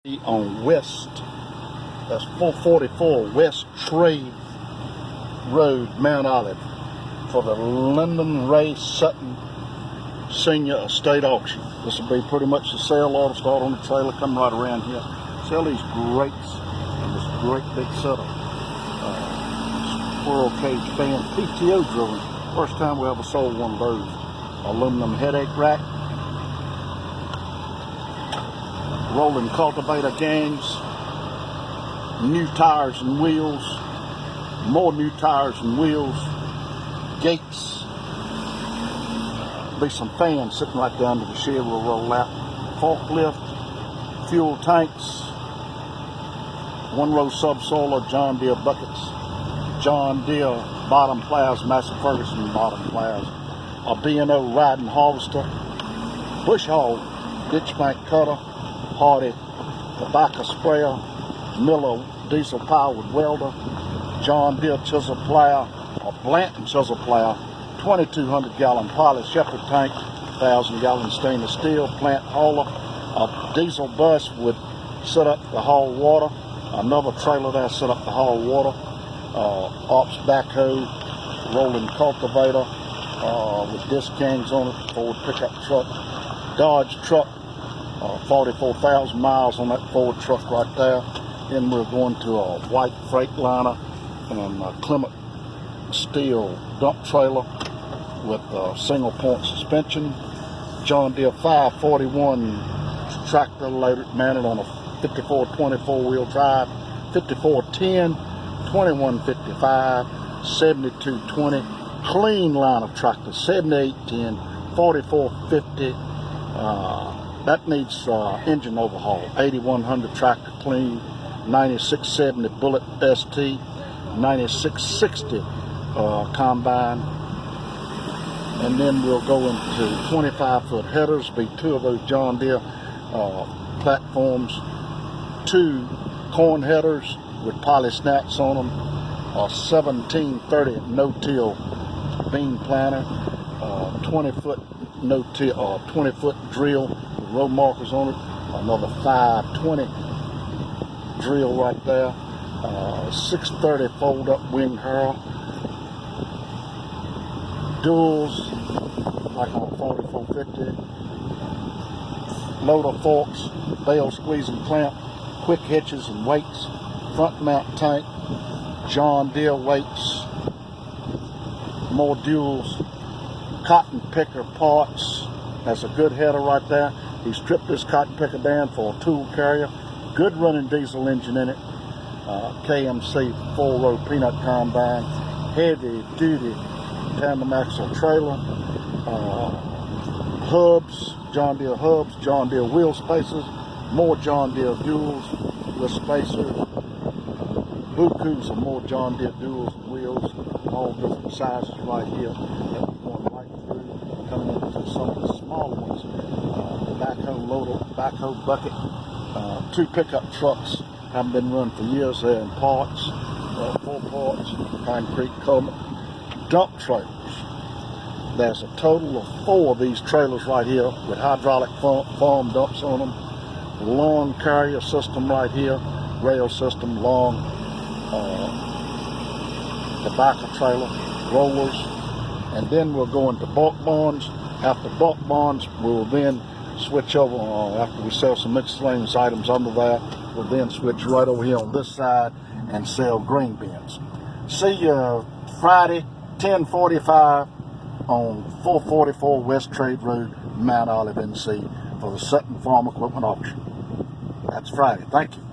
On West, that's 444 West Trade Road, Mount Olive, for the Lindon Ray Sutton Senior Estate Auction. This will be pretty much the sale order. Start on the trailer, come right around here. Sell these greats and this great big setup. Squirrel cage fan, PTO driven. First time we ever sold one of those. Aluminum headache rack. Rolling cultivator gangs, new tires and wheels, more new tires and wheels, gates. Be some fans sitting right down to the shed we'll roll out. Forklift, fuel tanks, one row subsoiler, John Deere buckets, John Deere bottom plows, Massey Ferguson bottom plows, a B&O riding harvester, bush hog, ditch bank cutter, Hardy tobacco sprayer, Miller diesel powered welder, John Deere chisel plow, a Blanton chisel plow, 2,200 gallon poly shepherd tank, 1,000 gallon stainless steel plant hauler, a diesel bus would set up to haul water, another trailer there set up to haul water, ops backhoe, rolling cultivator with disc gangs on it, Ford pickup truck, Dodge truck, 44,000 miles on that Ford truck right there. Then we're going to a white Freightliner and a Clement steel dump trailer with single point suspension. John Deere 541 tractor loaded, mounted on a 5420 four-wheel drive, 5410, 2155, 7220, clean line of tractors, 7810, 4450. That needs engine overhaul. 8100 tractor clean, 9670 Bullet ST, 9660 combine, and then we'll go into 25-foot headers. Be two of those John Deere platforms, two corn headers with poly snats on them, a 1730 no-till bean planter, 20-foot no-till, 20-foot drill with row markers on it, another 520 drill right there, 630 fold-up wing harrow, duals like on 4450, loader forks, bale squeezing clamp, quick hitches and weights, front mount tank, John Deere weights, more duals, cotton picker parts. That's a good header right there. He stripped this cotton picker down for a tool carrier. Good running diesel engine in it. KMC 4-row peanut combine. Heavy duty tandem axle trailer. Hubs, John Deere hubs, John Deere wheel spacers. More John Deere duals with spacers. Bukus of more John Deere duals and wheels. All different sizes right here. Coming into some of the smaller ones, backhoe loader, backhoe bucket, two pickup trucks haven't been run for years there in parts, 4 parts, concrete culvert, dump trailers. There's a total of 4 of these trailers right here with hydraulic farm dumps on them, long carrier system right here, rail system, long tobacco trailer, rollers. And then we'll go into bulk barns. After bulk barns, we'll then switch over, after we sell some miscellaneous items under there, we'll then switch right over here on this side and sell grain bins. See you Friday, 10:45 on 444 West Trade Road, Mount Olive, NC, for the Sutton Farm Equipment Auction. That's Friday. Thank you.